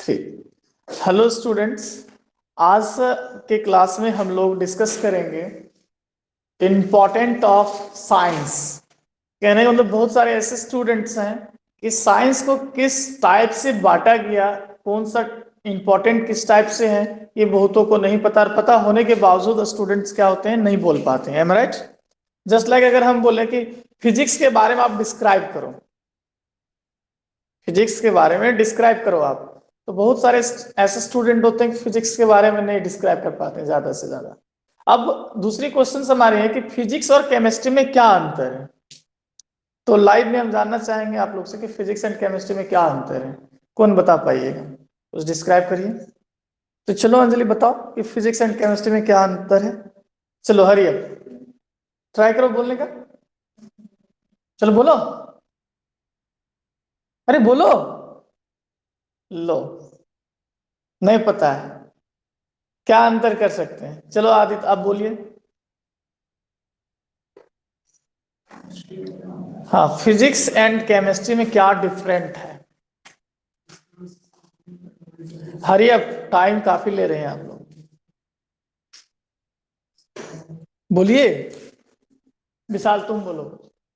Three. Hello students, आज के class में हम लोग डिस्कस करेंगे इम्पोर्टेंट ऑफ साइंस। कहने का मतलब बहुत सारे ऐसे स्टूडेंट्स हैं कि साइंस को किस टाइप से बांटा गया, कौन सा इम्पोर्टेंट किस टाइप से है, ये बहुतों को नहीं पता, और पता होने के बावजूद स्टूडेंट्स क्या होते हैं, नहीं बोल पाते हैं। M right? जस्ट लाइक अगर हम बोले कि फिजिक्स के बारे में आप डिस्क्राइब करो, फिजिक्स के बारे में डिस्क्राइब करो आप, तो बहुत सारे ऐसे स्टूडेंट होते हैं कि फिजिक्स के बारे में नहीं डिस्क्राइब कर पाते ज्यादा से ज्यादा। अब दूसरी क्वेश्चन हमारे हैं कि फिजिक्स और केमिस्ट्री में क्या अंतर है। तो लाइव में हम जानना चाहेंगे आप लोग से कि फिजिक्स एंड केमिस्ट्री में क्या अंतर है। कौन बता पाइएगा, कुछ डिस्क्राइब करिए। तो चलो अंजलि बताओ कि फिजिक्स एंड केमिस्ट्री में क्या अंतर है। चलो हरी अप ट्राई करो बोलने का। चलो बोलो, अरे बोलो। लो, नहीं पता है, क्या अंतर कर सकते हैं? चलो आदित्य आप बोलिए। हाँ, फिजिक्स एंड केमिस्ट्री में क्या डिफरेंट है। हरी अब टाइम काफी ले रहे हैं आप लोग, बोलिए। विशाल तुम बोलो,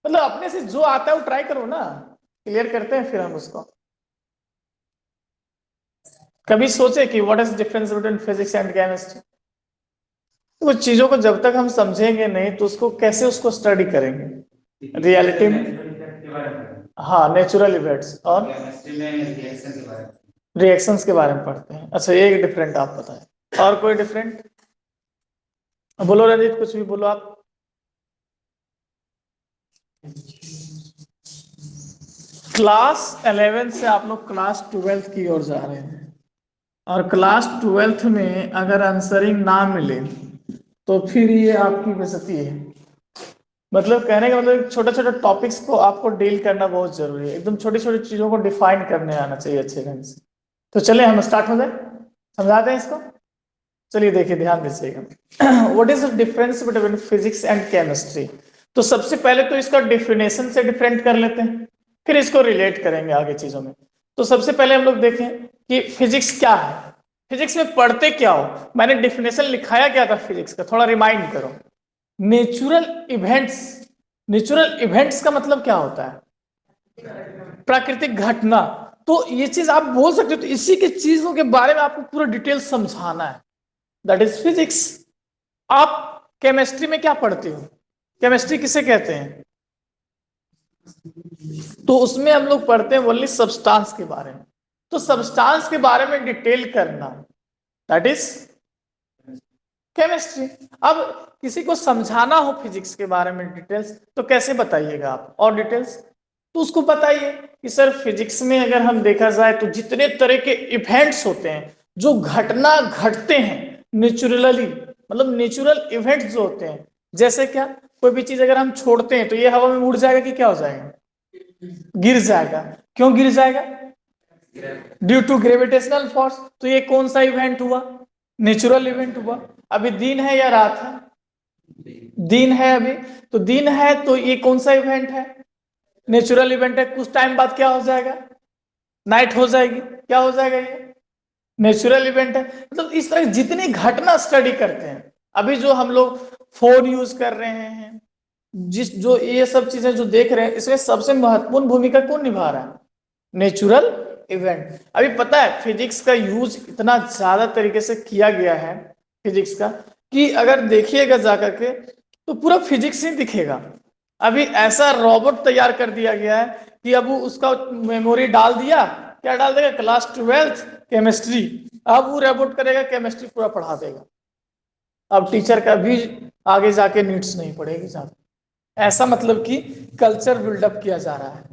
मतलब अपने से जो आता है वो ट्राई करो ना, क्लियर करते हैं फिर हम उसको। कभी सोचे कि what is difference between physics and chemistry? वो चीजों को जब तक हम समझेंगे नहीं तो उसको कैसे उसको स्टडी करेंगे रियलिटी में। हाँ, नेचुरल इवेंट्स और रिएक्शंस के बारे में पढ़ते हैं। अच्छा, एक डिफरेंट आप बताएं, और कोई डिफरेंट बोलो। रंजीत कुछ भी बोलो आप। क्लास 11 से आप लोग क्लास 12 की ओर जा रहे हैं, और क्लास 12 में अगर आंसरिंग ना मिले तो फिर ये आपकी बेइज्जती है। मतलब कहने का मतलब छोटे छोटे टॉपिक्स को आपको डील करना बहुत जरूरी है, एकदम छोटी छोटी चीजों को डिफाइन करने आना चाहिए अच्छे ढंग से। तो चले हम स्टार्ट हो जाए, समझाते हैं इसको। चलिए देखिए, ध्यान दीजिएगा। What is the difference between physics and chemistry. तो सबसे पहले तो इसका डिफिनेशन से डिफरेंट कर लेते हैं, फिर इसको रिलेट करेंगे आगे चीजों में। तो सबसे पहले हम लोग देखें कि फिजिक्स क्या है, फिजिक्स में पढ़ते क्या हो। मैंने डिफिनेशन लिखाया क्या था फिजिक्स का, थोड़ा रिमाइंड करो। नेचुरल इवेंट्स, नेचुरल इवेंट्स का मतलब क्या होता है? प्राकृतिक घटना। तो ये चीज आप बोल सकते हो, तो इसी की चीजों के बारे में आपको पूरा डिटेल समझाना है, दैट इज फिजिक्स। आप केमिस्ट्री में क्या पढ़ते हो, केमिस्ट्री किसे कहते हैं? तो उसमें हम लोग पढ़ते हैं ओनली सब्सटेंस के बारे में। तो सब्सटेंस के बारे में डिटेल करना, दैट इज केमिस्ट्री। अब किसी को समझाना हो फिजिक्स के बारे में डिटेल्स, तो कैसे बताइएगा आप और डिटेल्स? तो उसको बताइए कि सर फिजिक्स में अगर हम देखा जाए तो जितने तरह के इवेंट्स होते हैं, जो घटना घटते हैं नेचुरली, मतलब नेचुरल इवेंट्स जो होते हैं, जैसे क्या, कोई भी चीज अगर हम छोड़ते हैं तो ये हवा में उड़ जाएगा कि क्या हो जाएगा? गिर जाएगा। क्यों गिर जाएगा? Due to gravitational force. तो ये कौन सा इवेंट हुआ? नेचुरल इवेंट हुआ। अभी दिन है या रात है? दिन है अभी। तो दिन है तो ये कौन सा इवेंट है? नेचुरल इवेंट है। कुछ टाइम बाद क्या हो जाएगा? नाइट हो जाएगी। क्या हो जाएगा? ये नेचुरल इवेंट है। मतलब इस तरह जितनी घटना स्टडी करते हैं, अभी जो हम लोग फोन यूज कर रहे हैं, जिस जो ये सब चीजें जो देख रहे हैं, इसमें सबसे महत्वपूर्ण भूमिका कौन निभा रहा है? Natural event. अभी पता है फिजिक्स का यूज इतना ज्यादा तरीके से किया गया है फिजिक्स का, कि अगर देखिएगा जाकर के तो पूरा फिजिक्स ही दिखेगा। अभी ऐसा रोबोट तैयार कर दिया गया है कि अब वो उसका मेमोरी डाल दिया, क्या डाल देगा? Class 12 chemistry. अब वो रोबोट करेगा, केमिस्ट्री पूरा पढ़ा देगा। अब टीचर का भी आगे जाके नीड्स नहीं पड़ेगी ज्यादा। ऐसा मतलब कि कल्चर बिल्डअप किया जा रहा है,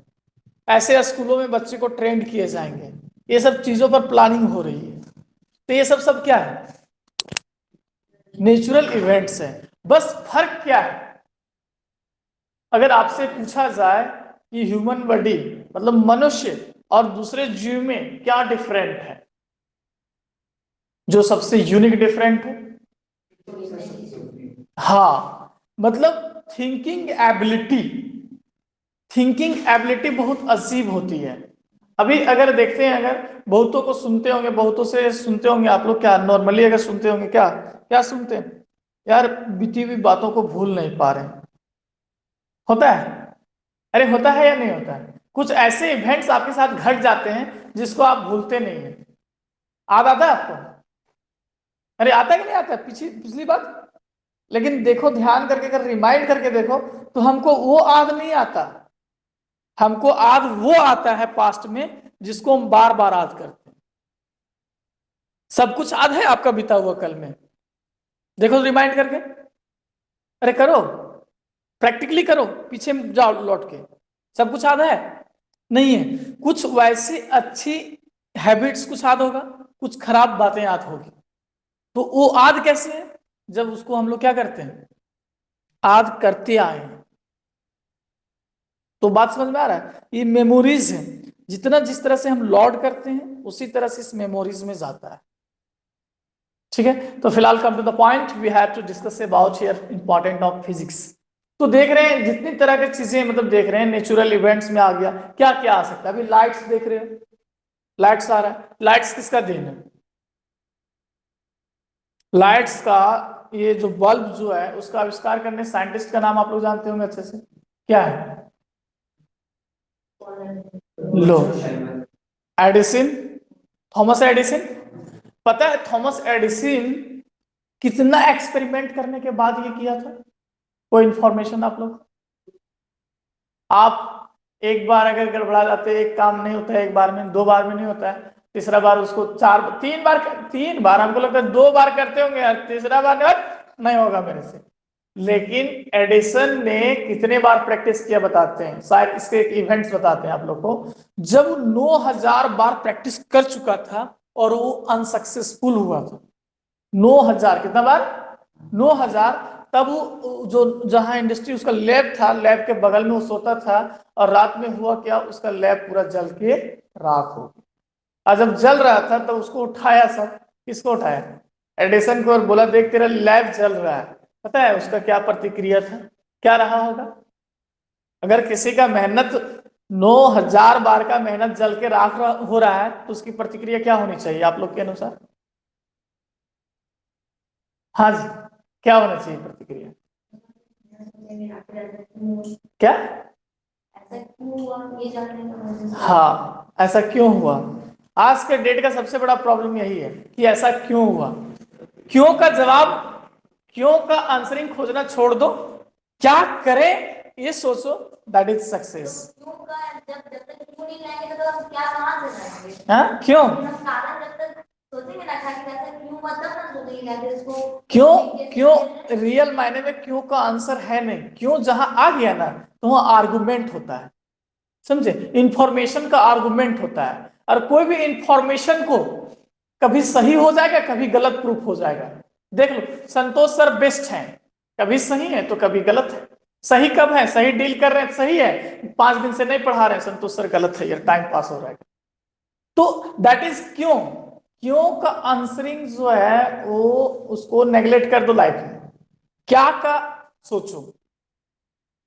ऐसे स्कूलों में बच्चे को ट्रेंड किए जाएंगे। ये सब चीजों पर प्लानिंग हो रही है। तो ये सब सब क्या है? नेचुरल इवेंट्स है। बस फर्क क्या है? अगर आपसे पूछा जाए कि ह्यूमन बॉडी, मतलब मनुष्य और दूसरे जीव में क्या डिफरेंट है, जो सबसे यूनिक डिफरेंट है? हाँ, मतलब थिंकिंग एबिलिटी। थिंकिंग एबिलिटी बहुत अजीब होती है। अभी अगर देखते हैं, अगर बहुतों को सुनते होंगे, बहुतों से सुनते होंगे आप लोग, क्या नॉर्मली अगर सुनते होंगे, क्या क्या सुनते हैं यार, बीती हुई बातों को भूल नहीं पा रहे हैं। होता है? अरे होता है या नहीं होता है? कुछ ऐसे इवेंट्स आपके साथ घट जाते हैं जिसको आप भूलते नहीं है। याद आता है आपको? अरे आता है कि नहीं आता है पिछली बात? लेकिन देखो, ध्यान करके अगर रिमाइंड करके देखो तो हमको वो याद नहीं आता। हमको याद वो आता है पास्ट में जिसको हम बार बार याद करते हैं। सब कुछ याद है आपका बीता हुआ कल में? देखो रिमाइंड करके, अरे करो, प्रैक्टिकली करो, पीछे जाओ लौट के। सब कुछ याद है? नहीं है। कुछ वैसी अच्छी हैबिट्स कुछ याद होगा, कुछ खराब बातें याद होगी। तो वो याद कैसे है? जब उसको हम लोग क्या करते हैं, याद करते आए हैं। तो बात समझ में आ रहा है? ये मेमोरीज है, जितना जिस तरह से हम लॉड करते हैं उसी तरह से इस मेमोरीज में जाता है। ठीक है, तो फिलहाल come to the point, we have to discuss about here important of physics. तो देख रहे हैं जितनी तरह की चीजें, मतलब देख रहे हैं नेचुरल इवेंट्स में आ गया, क्या क्या आ सकता है। अभी लाइट्स देख रहे हैं, लाइट्स आ रहा है। लाइट्स किसका देन है? लाइट्स का, ये जो बल्ब जो है उसका आविष्कार करने साइंटिस्ट का नाम आप लोग जानते होंगे अच्छे से, क्या है? लो, एडिसन, थॉमस एडिसन। पता है थॉमस एडिसन कितना एक्सपेरिमेंट करने के बाद ये किया था? कोई इंफॉर्मेशन आप लोग? आप एक बार अगर गड़बड़ा जाते, एक काम नहीं होता है एक बार में, दो बार में नहीं होता है, तीसरा बार उसको चार, तीन बार हमको लगता है दो बार करते होंगे यार, तीसरा बार नहीं होगा मेरे से। लेकिन एडिसन ने कितने बार प्रैक्टिस किया बताते हैं, शायद इसके एक इवेंट्स बताते हैं आप लोग को। जब 9000 बार प्रैक्टिस कर चुका था और वो अनसक्सेसफुल हुआ था। 9000, कितना बार? 9000। तब वो जो जहां इंडस्ट्री उसका लैब था, लैब के बगल में वो सोता था, और रात में हुआ क्या, उसका लैब पूरा जल के राख हो गया। और जब जल रहा था तो उसको उठाया सब। किसको उठाया? एडिसन को, और बोला देख तेरा लैब जल रहा है। पता है उसका क्या प्रतिक्रिया था, क्या रहा होगा? अगर किसी का मेहनत 9000 बार का मेहनत जल के राख हो रहा है तो उसकी प्रतिक्रिया क्या होनी चाहिए आप लोग के अनुसार? हाँ जी, क्या होना चाहिए प्रतिक्रिया? क्या? हाँ, ऐसा क्यों हुआ? आज के डेट का सबसे बड़ा प्रॉब्लम यही है कि ऐसा क्यों हुआ। क्यों का जवाब, क्यों का आंसरिंग खोजना छोड़ दो, क्या करें ये सोचो, दैट इज सक्सेस। हाँ, क्यों? क्यों, क्यों रियल मायने में क्यों का आंसर है नहीं। क्यों जहां आ गया ना तो वहां आर्गुमेंट होता है, समझे? इंफॉर्मेशन का आर्गुमेंट होता है, और कोई भी इंफॉर्मेशन को कभी सही हो जाएगा, कभी गलत प्रूफ हो जाएगा। देख लो, संतोष सर बेस्ट हैं, कभी सही है तो कभी गलत है। सही कब है? सही डील कर रहे हैं, सही है। 5 दिन से नहीं पढ़ा रहे हैं संतोष सर, गलत है यार, टाइम पास हो रहा है। तो दैट इज क्यों। क्यों का आंसरिंग जो है वो, उसको नेग्लेक्ट कर दो लाइफ में। क्या का सोचो,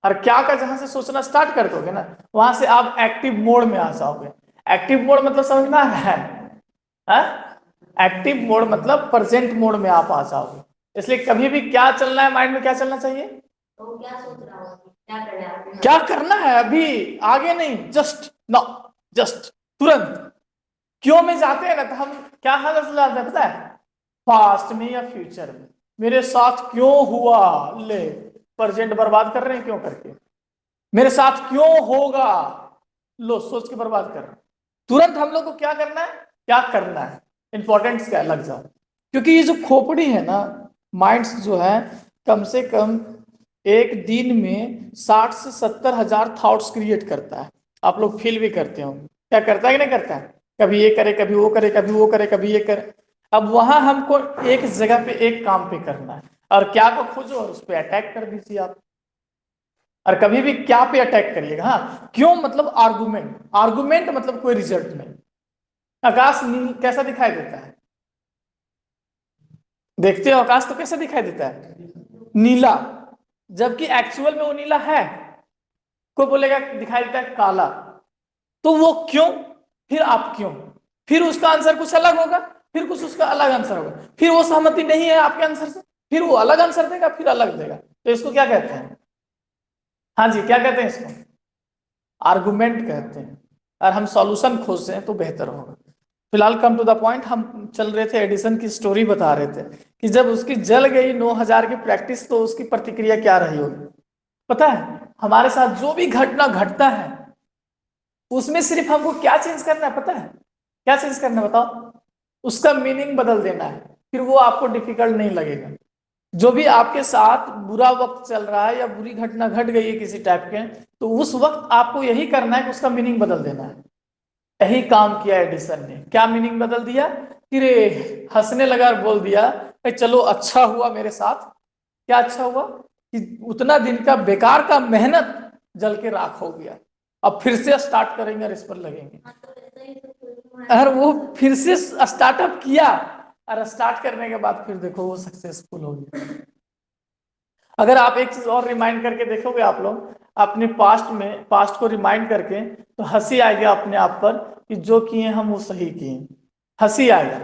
और क्या का जहां से सोचना स्टार्ट कर दोगे ना, वहां से आप एक्टिव मोड में आ जाओगे। एक्टिव मोड मतलब समझना है? एक्टिव मोड मतलब प्रेजेंट मोड में आप आ जाओगे। इसलिए कभी भी क्या चलना है माइंड में, क्या चलना चाहिए? तो क्या सोच रहा हो, क्या करना है अभी, आगे नहीं, जस्ट नो, जस्ट तुरंत। क्यों में जाते हैं ना तो हम क्या हालत में जाते हैं पता है? पास्ट में या फ्यूचर में, मेरे साथ क्यों हुआ, ले प्रेजेंट बर्बाद कर रहे हैं क्यों करके। मेरे साथ क्यों होगा, लो सोच के बर्बाद कर रहे हैं। तुरंत हम लोग को क्या करना है, क्या करना है, इंपॉर्टेंस क्या लग जाओ। क्योंकि ये जो खोपड़ी है ना, माइंड्स जो है, कम से कम एक दिन में 60 से 70 हजार थॉट्स क्रिएट करता है। आप लोग फील भी करते हो, क्या करता है कि नहीं करता है? कभी ये करे, कभी वो करे, कभी वो करे, कभी ये करे। अब वहां हमको एक जगह पे एक काम पे करना है, और क्या को खोजो और उस पर अटैक कर दीजिए आप। और कभी भी क्या पे अटैक करिएगा। हाँ, क्यों मतलब आर्गुमेंट, आर्गुमेंट मतलब कोई रिजल्ट नहीं। आकाश कैसा दिखाई देता है? देखते हो आकाश तो कैसा दिखाई देता है? नीला। जबकि एक्चुअल में वो नीला है, कोई बोलेगा दिखाई देता है काला। तो वो क्यों? फिर आप क्यों, फिर उसका आंसर कुछ अलग होगा, फिर कुछ उसका अलग आंसर होगा, फिर वो सहमति नहीं है आपके आंसर से, फिर वो अलग आंसर देगा, फिर अलग देगा। तो इसको क्या कहते हैं? हाँ जी, क्या कहते हैं इसको? आर्गुमेंट कहते हैं। और हम सॉल्यूशन खोजते हैं तो बेहतर होगा। फिलहाल कम टू द पॉइंट, हम चल रहे थे एडिसन की स्टोरी बता रहे थे कि जब उसकी जल गई 9000 की प्रैक्टिस तो उसकी प्रतिक्रिया क्या रही होगी। पता है, हमारे साथ जो भी घटना घटता है उसमें सिर्फ हमको क्या चेंज करना है, पता है क्या चेंज करना है बताओ? उसका मीनिंग बदल देना है, फिर वो आपको डिफिकल्ट नहीं लगेगा। जो भी आपके साथ बुरा वक्त चल रहा है या बुरी घटना घट गई है किसी टाइप के, तो उस वक्त आपको यही करना है कि उसका मीनिंग बदल देना है। यही काम किया एडिसन ने। क्या मीनिंग बदल दिया? कि रे, हंसने लगा और बोल दिया चलो अच्छा हुआ मेरे साथ। क्या अच्छा हुआ? कि उतना दिन का बेकार का मेहनत जल के राख हो गया। अब फिर से स्टार्ट करेंगे और इस पर लगेंगे। और वो फिर से स्टार्टअप किया और स्टार्ट करने के बाद फिर देखो वो सक्सेसफुल हो गया। अगर आप एक चीज और रिमाइंड करके देखोगे आप लोग अपने पास्ट को रिमाइंड करके, तो हंसी आएगा अपने आप पर कि जो किए हम वो सही किए। हंसी आएगा।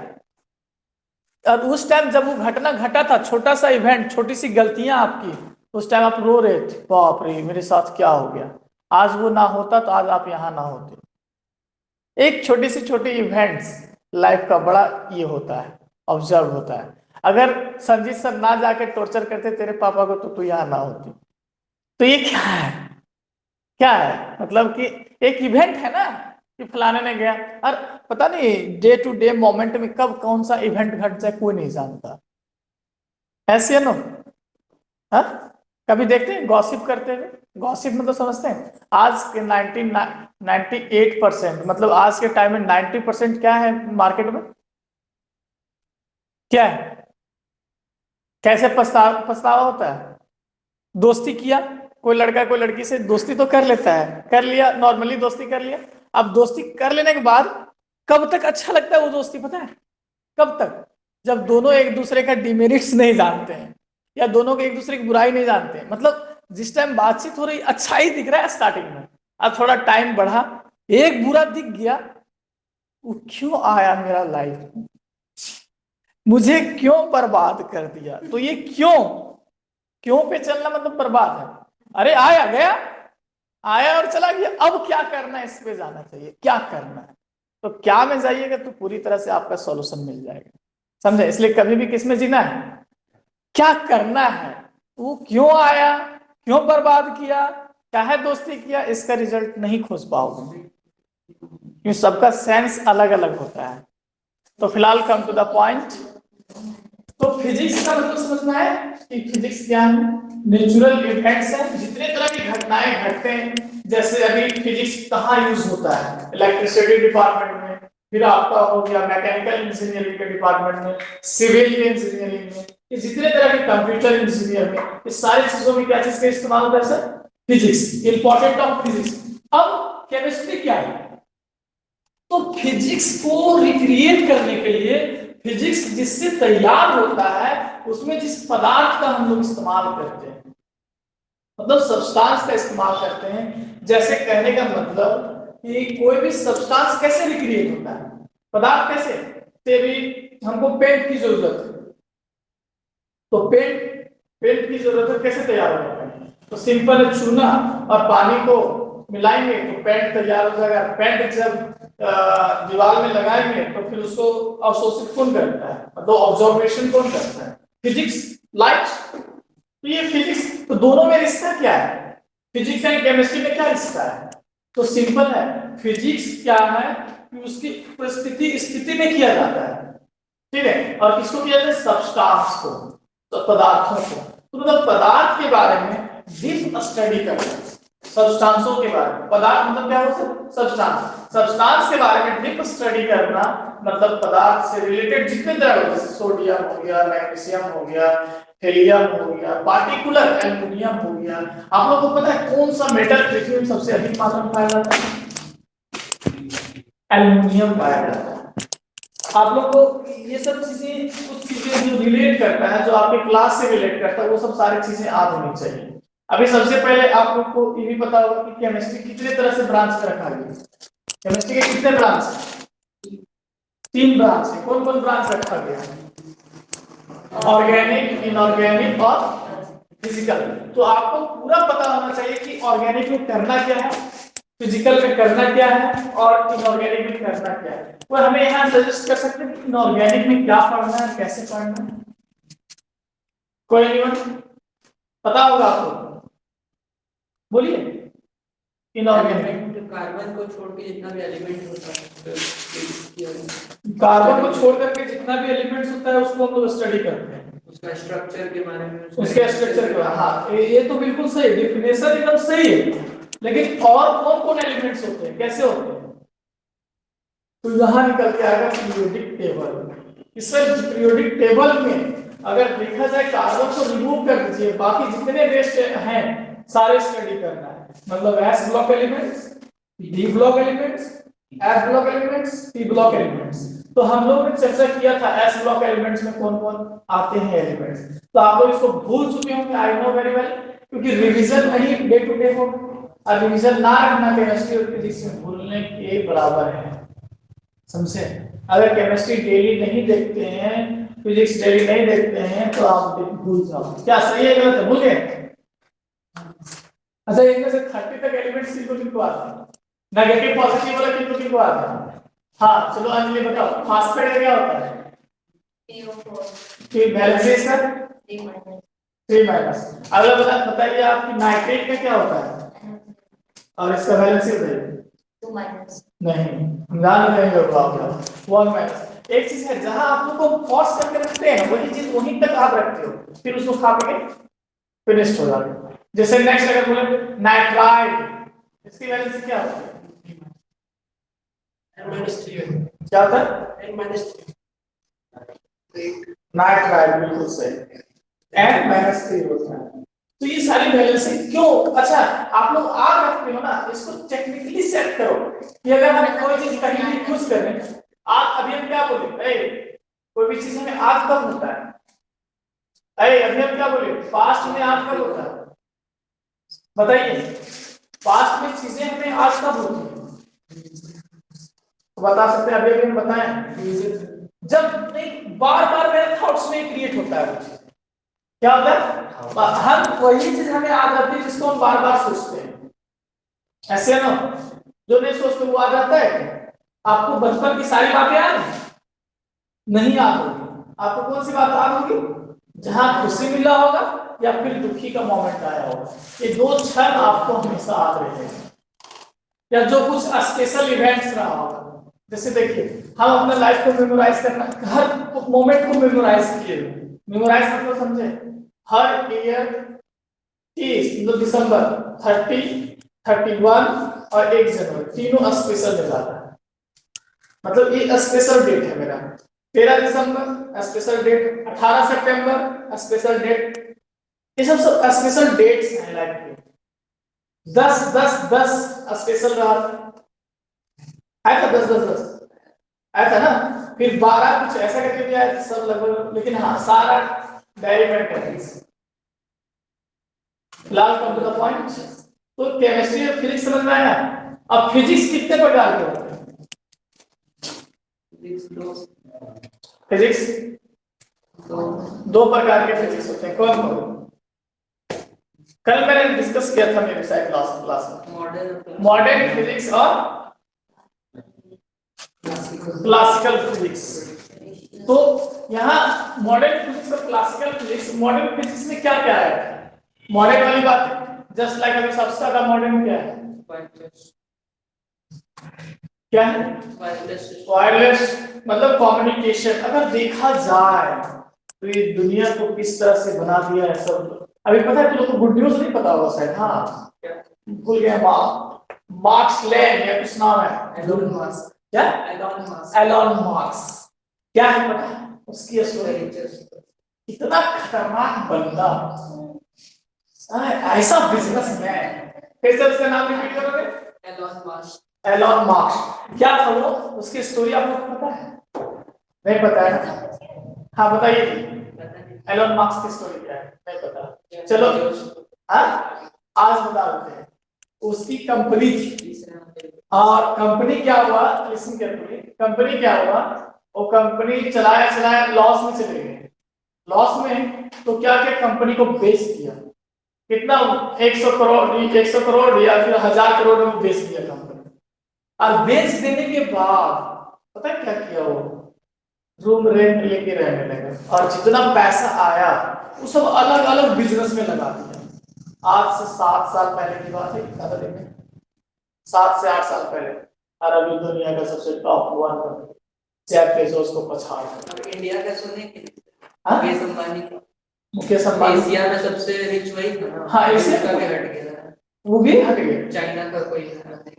और उस टाइम जब वो घटना घटा था, छोटा सा इवेंट, छोटी सी गलतियां आपकी, उस टाइम आप रो रहे थे, बाप रे मेरे साथ क्या हो गया। आज वो ना होता तो आज आप यहाँ ना होते। एक छोटी सी छोटी इवेंट्स लाइफ का बड़ा ये होता है, ऑब्जर्व होता है। अगर संजीत सर ना जाके टॉर्चर करते तेरे पापा को तो तू यहाँ ना होती। तो ये क्या है? क्या है मतलब कि एक इवेंट है ना कि फलाने ने गया। और पता नहीं डे टू डे मोमेंट में कब कौन सा इवेंट घट जाए कोई नहीं जानता। ऐसे है ना? हाँ, कभी देखते हैं गॉसिप करते हुए? गॉसिप मतलब समझते हैं? आज के 98% मतलब आज के टाइम में 90% क्या है मार्केट में? क्या है? कैसे पछतावा होता है? दोस्ती किया, कोई लड़का कोई लड़की से दोस्ती तो कर लेता है, कर लिया, नॉर्मली दोस्ती कर लिया। अब दोस्ती कर लेने के बाद कब तक अच्छा लगता है वो दोस्ती, पता है? कब तक? जब दोनों एक दूसरे का डिमेरिट्स नहीं जानते हैं या दोनों को एक दूसरे की बुराई नहीं जानते हैं। मतलब जिस टाइम बातचीत हो रही अच्छा ही दिख रहा है स्टार्टिंग में, अब थोड़ा टाइम बढ़ा, एक बुरा दिख गया, वो क्यों आया मेरा लाइफ में, मुझे क्यों बर्बाद कर दिया। तो ये क्यों, क्यों पे चलना मतलब बर्बाद है। अरे आया गया, आया और चला गया, अब क्या करना है, इस पे जाना चाहिए क्या करना है। तो क्या में जाइएगा तो पूरी तरह से आपका सॉल्यूशन मिल जाएगा। समझे? इसलिए कभी भी किसमें जीना है, क्या करना है, वो क्यों आया, क्यों बर्बाद किया, चाहे दोस्ती किया, इसका रिजल्ट नहीं खोज पाओगे क्योंकि सबका सेंस अलग अलग होता है। तो फिलहाल कम टू द पॉइंट। तो फिजिक्स का मतलब समझना है कि फिजिक्स क्या है? नेचुरल इवेंट्स है, जितने तरह की घटनाएं घटते हैं। जैसे अभी फिजिक्स कहाँ यूज होता है? इलेक्ट्रिसिटी डिपार्टमेंट में, फिर आपका हो गया मैकेनिकल इंजीनियरिंग के डिपार्टमेंट में, सिविल इंजीनियरिंग में, ये जितने तरह के कंप्यूटर इंजीनियर में, इस सारी चीजों में क्या चीज का इस्तेमाल होता है sir? Physics. Important of physics. अब केमिस्ट्री क्या है? तो फिजिक्स को रिक्रिएट करने के लिए, फिजिक्स जिससे तैयार होता है उसमें जिस पदार्थ का हम लोग इस्तेमाल करते हैं, मतलब सब्सटेंस का इस्तेमाल करते हैं। जैसे कहने का मतलब कि कोई भी सब्सटेंस कैसे रिक्रिएट होता है, पदार्थ कैसे से भी, हमको पेंट की जरूरत है, तो पेंट की जरूरत है, कैसे तैयार होता है? तो सिंपल चूना और पानी को मिलाएंगे तो पेंट तैयार हो जाएगा। पेंट जब दीवार में लगाएंगे तो फिर उसको अवशोषित कौन करता है, मतलब ऑब्जर्वेशन कौन करता है? Physics, light. तो ये फिजिक्स, तो दोनों में रिश्ता क्या है? फिजिक्स एंड केमिस्ट्री में क्या रिश्ता है? तो सिंपल है, फिजिक्स क्या है कि उसकी परिस्थिति स्थिति में किया जाता है, ठीक है, और किसको किया जाता है? सब्सटेंस को, तो पदार्थों को। तो मतलब पदार्थ के बारे में डीप स्टडी करना, सब्सटेंसों के बारे में। पदार्थ मतलब क्या होता है? सब्सटेंस। सब्सटेंस के बारे में डीप स्टडी करना मतलब पदार्थ से रिलेटेड जितने तरह होते हैं, सोडियम हो गया, मैग्नीशियम हो गया, हेलियम हो गया, पार्टिकुलर एल्युमिनियम हो गया। आप लोगों को पता है कौन सा मेटल पृथ्वी में सबसे अधिक मात्रा में पाया जाता है? एल्युमिनियम पाया जाता है। आप लोग को ये सब चीजें, कुछ चीजें जो रिलेट करता है, जो आपके क्लास से रिलेट करता है, वो सब सारी चीजें याद होनी चाहिए। अभी सबसे पहले आप लोग को ये भी पता होगा कि केमिस्ट्री कितने तरह से ब्रांच में रखा गया है। केमिस्ट्री के कितने ब्रांच है? 3 ब्रांच है। कौन कौन ब्रांच रखा गया? ऑर्गेनिक, इनऑर्गेनिक और फिजिकल। तो आपको पूरा पता होना चाहिए कि ऑर्गेनिक में करना क्या है, फिजिकल में करना क्या है और इनऑर्गेनिक में करना क्या है। वो हमें यहाँ सजेस्ट कर सकते हैं कि इनऑर्गेनिक में क्या पढ़ना है, कैसे पढ़ना है? कोई नहीं पता होगा आपको? बोलिए। इनऑर्गेनिक कार्बन को छोड़ के जितना भी एलिमेंट होता है, कार्बन को छोड़ करके जितना भी एलिमेंट्स होता है उसको हम लोग स्टडी करते हैं, उसका स्ट्रक्चर के बारे में, उसके स्ट्रक्चर के। हाँ, ये तो बिल्कुल सही, डेफिनेशन एकदम सही है। लेकिन और कौन कौन एलिमेंट्स होते हैं, कैसे होते हैं? तो यहाँ निकल के आएगा पीरियोडिक टेबल। इसमें पीरियोडिक टेबल में अगर देखा जाए कार्बन को रिमूव कर दीजिए, बाकी जितने बेस्ट हैं सारे स्टडी करना है। मतलब S block elements, D block elements, F block elements, P block elements. तो हम लोग ने चर्चा किया था एस ब्लॉक एलिमेंट्स में कौन कौन आते हैं एलिमेंट्स। तो आप लोग इसको भूल चुके होंगे, आई नो वेरी वेल, क्योंकि रिवीजन नहीं डे टू डे हो, और रिवीजन ना रखना केमिस्ट्री और फिजिक्स में भूलने के बराबर है। समझे? अगर केमिस्ट्री डेली नहीं देखते हैं, फिजिक्स डेली नहीं देखते हैं, तो आप भूल जाओ। क्या सही है गलत है? भूल गए? अच्छा, इनमें से 30 तक एलिमेंट्स किनको आते हैं? नेगेटिव पॉजिटिव वाला किनको आता है? हाँ चलो अंजलि बताओ, फास्फेट क्या होता है? फिर बैलेंस का 3 माइनस। अगला बताइए आपकी नाइट्रेट का क्या होता है? और इसका बैलेंस बताइए। 2 माइनस। नहीं, ध्यान देंगे आप 1 माइनस। एक चीज है, जहां आप लोग को फॉर्स करके रखते हैं वही चीज वहीं तक आप रखते हो, फिर उसको खा के फिनिश हो जाता है। जैसे नेक्स्ट अगर बोले नाइट्राइड, इसकी वैल्यू क्या होती है? -3 क्या होता है? -3 नाइट्राइड, बिल्कुल सही, n-3 होता है। तो ये सारी बैलेंसिंग क्यों? अच्छा, आप लोग आग रखते हो ना, इसको टेक्निकली सेट करो कि अगर हम कोई चीज कहीं भी यूज कर रहे हैं, आग अभी हम क्या बोले, कोई भी चीज में आग कब होता है? अभी हम क्या बोले, पास्ट में आग कब होता है? बताइए, पास्ट में चीजें हमें आग कब होती है? तो बता सकते हैं? अभी हम बताएं, जब नहीं, बार बार मेरे थॉट्स में क्रिएट होता है। क्या होता है? हम वही चीज हमें आ जाती है जिसको हम बार बार सोचते हैं, ऐसे ना। जो नहीं सोचते वो आ जाता है। आपको बचपन की सारी बातें याद है? नहीं याद होगी। आपको कौन सी बात याद होगी? जहां खुशी मिला होगा या फिर दुखी का मोमेंट आया होगा। ये 2 क्षण आपको हमेशा याद रहेंगे, या जो कुछ स्पेशल इवेंट्स रहा होगा। जैसे देखिए, हम अपना लाइफ को मेमोराइज करना, हर मोमेंट को मेमोराइज किए। मेमोराइज मतलब समझे? हर ईयर 30 मतलब दिसंबर 30, 31 और 1 जनवरी तीनों स्पेशल में जाता है। मतलब ये स्पेशल डेट है मेरा। 13 दिसंबर स्पेशल डेट, 18 सितंबर स्पेशल डेट। ये सब स्पेशल डेट्स हैं लाइफ के। 10 10 10 स्पेशल रहा आया था, 10 10 10 आया था ना। फिर 12 कुछ ऐसा करके भी आया सब लगभग, लेकिन हाँ सारा डेरिवेट है। फिलहाल कम टू द पॉइंट। तो केमिस्ट्री और फिजिक्स समझ में आया। अब फिजिक्स कितने प्रकार के होते हैं? फिजिक्स 2 प्रकार के फिजिक्स होते हैं। कौन कौन? कल मैंने डिस्कस किया था मेरे साथ क्लास में, मॉडर्न फिजिक्स और क्लासिकल फिजिक्स। तो यहाँ मॉडर्न फिजिक्स और क्लासिकल फिजिक्स, मॉडर्न फिजिक्स में क्या क्या है? मॉडर्न वाली बात जस्ट लाइक अभी सबसे ज्यादा मॉडर्न क्या है? क्या है? वायरलेस मतलब कम्युनिकेशन। अगर देखा जाए तो ये दुनिया को किस तरह से बना दिया है सब। अभी पता है तुम लोग को गुड न्यूज नहीं पता होगा शायद। हाँ, भूल गया, मार्क्स लैंड या कुछ नाम है, एलोन मस्क। क्या? Elon Musk. क्या है पता है उसकी स्टोरी? इतना खतरनाक बंदा, ऐसा बिजनेसमैन। फिर से उसका नाम रिपीट करोगे? Elon Musk. Elon Musk. क्या था वो? उसकी स्टोरी आपको पता है? नहीं पता है ना? हाँ बताइए, एलोन मस्क की स्टोरी क्या है? नहीं पता। चलो हाँ आज बता देते हैं। उसकी कंपनी थी, और कंपनी क्या हुआ, लिसन केयरफुली, कंपनी क्या हुआ, वो कंपनी चलाया चलाया लॉस में चले गए, लॉस में, तो क्या क्या कंपनी को बेच दिया, कितना 100 करोड़, 100 करोड़ या फिर 1000 करोड़ में बेच दिया कंपनी। और बेच देने के बाद पता है क्या किया, वो रूम रेंट लेके रहने लगे, और जितना पैसा आया वो सब अलग अलग बिजनेस में लगा दिया। आज से 7 साल पहले की बात है, ज्यादा देखें 7 से 8 साल पहले, और अभी दुनिया का सबसे टॉप 1 जेफ बेजोस को पछाड़ कर। इंडिया का सुने हाँ? मुकेश अंबानी का, मुकेश अंबानी एशिया में सबसे रिच वही था ना। हाँ, एशिया का भी हट गया, वो भी हट गया, चाइना का कोई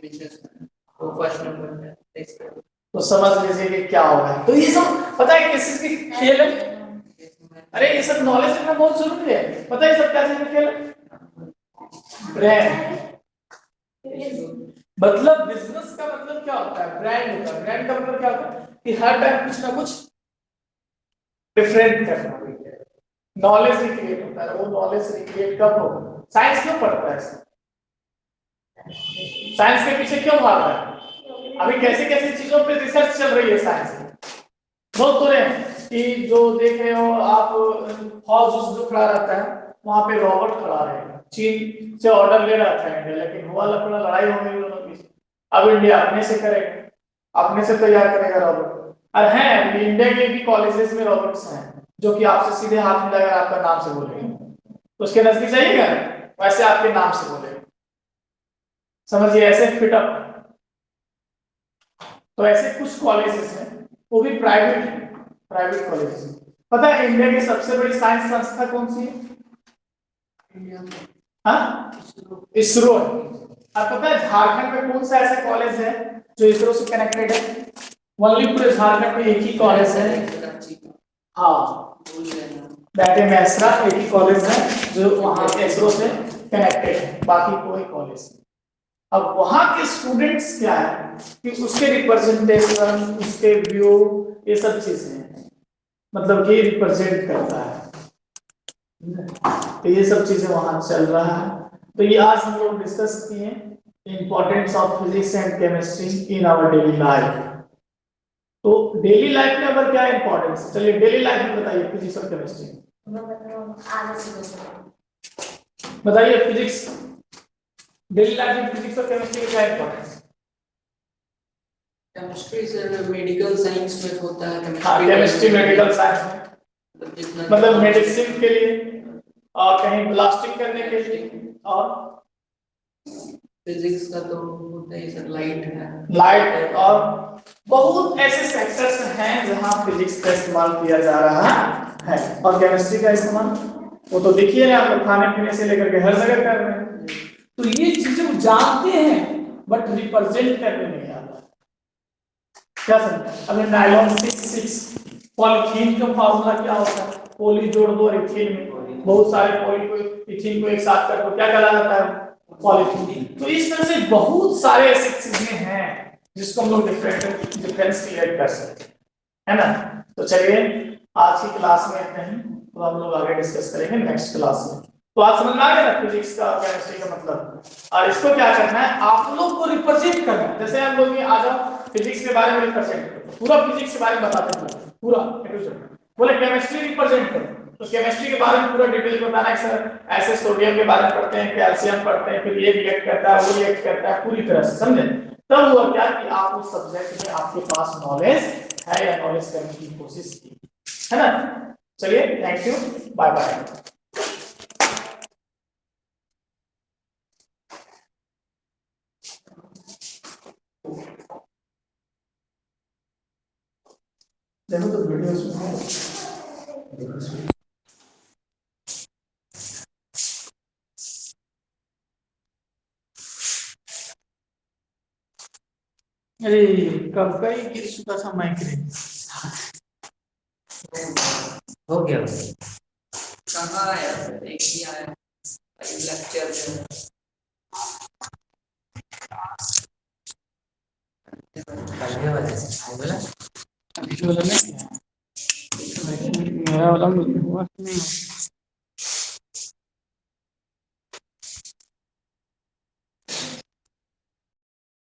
बिजनेसमैन, वो फर्स्ट नंबर पे है। तो समझ लीजिए कि क्या होगा। तो ये सब पता है किस चीज की खेल है, अरे ये सब नॉलेज रखना बहुत जरूरी है। पता है ये सब क्या चीज की खेल है, ब्रांड, मतलब बिजनेस का मतलब क्या होता है, ब्रांड होता है। ब्रांड का मतलब क्या होता है कि हर टाइम कुछ ना कुछ डिफरेंट करना, नॉलेज रिक्रिएट होता है। वो नॉलेज रिक्रिएट कब होगा, साइंस क्यों पढ़ता है, साइंस के पीछे क्यों भाग रहा है, अभी कैसे कैसे चीजों पे रिसर्च चल रही है साइंस में। बहुत तो रहे कि जो देख रहे हो आप, हॉर्स जो खड़ा रहता है वहां पे रॉबर्ट खड़ा है, चीन से ऑर्डर ले रहा था इंडिया, लेकिन हुआ लफड़ा, लड़ाई हो गई दोनों की। अब इंडिया अपने से करेगा, अपने से तैयार करेगा रॉबर्ट। और है इंडिया के भी कॉलेजेस में रॉबर्ट्स हैं जो कि आपसे सीधे हाथ में लगाकर आपका नाम से बोलेंगे, तो उसके नजदीक जाइएगा वैसे आपके नाम से बोलेगा, समझिए ऐसे फिटअप। तो ऐसे कुछ कॉलेजेस हैं, वो भी प्राइवेट है, प्राइवेट कॉलेजेस। पता है इंडिया की सबसे बड़ी साइंस संस्था कौन सी है, हाँ, इसरो है। और पता है झारखंड में कौन सा ऐसा कॉलेज है जो इसरो से कनेक्टेड है, ओनली पूरे झारखंड में एक ही कॉलेज है, हाँ, बैटे मैसरा एक ही कॉलेज है जो वहां इसरो से कनेक्टेड है, बाकी कोई कॉलेज नहीं। अब वहां के स्टूडेंट्स क्या है कि उसके रिप्रेजेंटेशन, उसके व्यू, ये सब चीजें मतलब कि रिप्रेजेंट करता है, तो ये सब चीजें वहां चल रहा है। तो ये आज हम लोग डिस्कस किए importance of physics and chemistry in our daily life. तो डेली लाइफ में अगर क्या इंपॉर्टेंस, चलिए डेली लाइफ में बताइए फिजिक्स और केमिस्ट्री, बताइए फिजिक्स, डेली लाइफ में फिजिक्स और केमिस्ट्री का क्या importance. Chemistry sir medical science में होता है, हाँ, केमिस्ट्री मेडिकल साइंस में, मतलब मेडिसिन के लिए और कहीं ब्लास्टिंग करने के लिए, और फिजिक्स का तो होता है सर, लाइट है, लाइट, और बहुत ऐसे सेक्टर्स हैं जहां फिजिक्स का इस्तेमाल किया जा रहा है। और केमिस्ट्री का इस्तेमाल वो तो देखिए ना, आप लोग खाने पीने से लेकर के हर जगह कर रहे हैं। तो ये चीजें वो जानते हैं बट रिप्रेजेंट करने नहीं आता, क्या समझे। अभी नायलॉन 6 पॉलीथीन का फार्मूला क्या होता है, पॉली जोड़ दो और इथीन में, बहुत सारे पॉली को इथीन को एक साथ कर दो, क्या कहलाता है, पॉलीथीन। तो इस तरह से बहुत सारे ऐसे चीजें हैं जिसको हम लोग डिफरेंस क्रिएट कर सकते हैं, है ना। तो चलिए आज की क्लास में इतना ही, तो हम लोग आगे डिस्कस करेंगे नेक्स्ट क्लास में। तो आज समझ में आ गया ना फिजिक्स का और केमिस्ट्री का मतलब। और इसको क्या करना है, आप लोग को रिप्रेजेंट करना है। जैसे हम लोग आ जाओ फिजिक्स के बारे में रिप्रेजेंट करो, पूरा फिजिक्स के बारे में बताते हैं पूरा, बोले केमिस्ट्री रिप्रेजेंट करो, तो केमिस्ट्री के बारे में पूरा डिटेल बताना है सर, ऐसे सोडियम के बारे में पढ़ते हैं, कैल्शियम पढ़ते हैं, फिर ये रिएक्ट करता है, वो रिएक्ट करता है, पूरी तरह से समझे। तब हुआ क्या कि आप उस सब्जेक्ट में आपके पास नॉलेज है या नॉलेज करने की कोशिश की, है ना। चलिए थैंक यू, बाय बाय। देखो तो वीडियो अरे कब का ही गिर चुका था माइग्रेन, हो गया कहाँ आया सर, एक ही आया लेक्चर पढ़ने वाले बोला अभी तो नहीं मेरा वाला हुआ नहीं।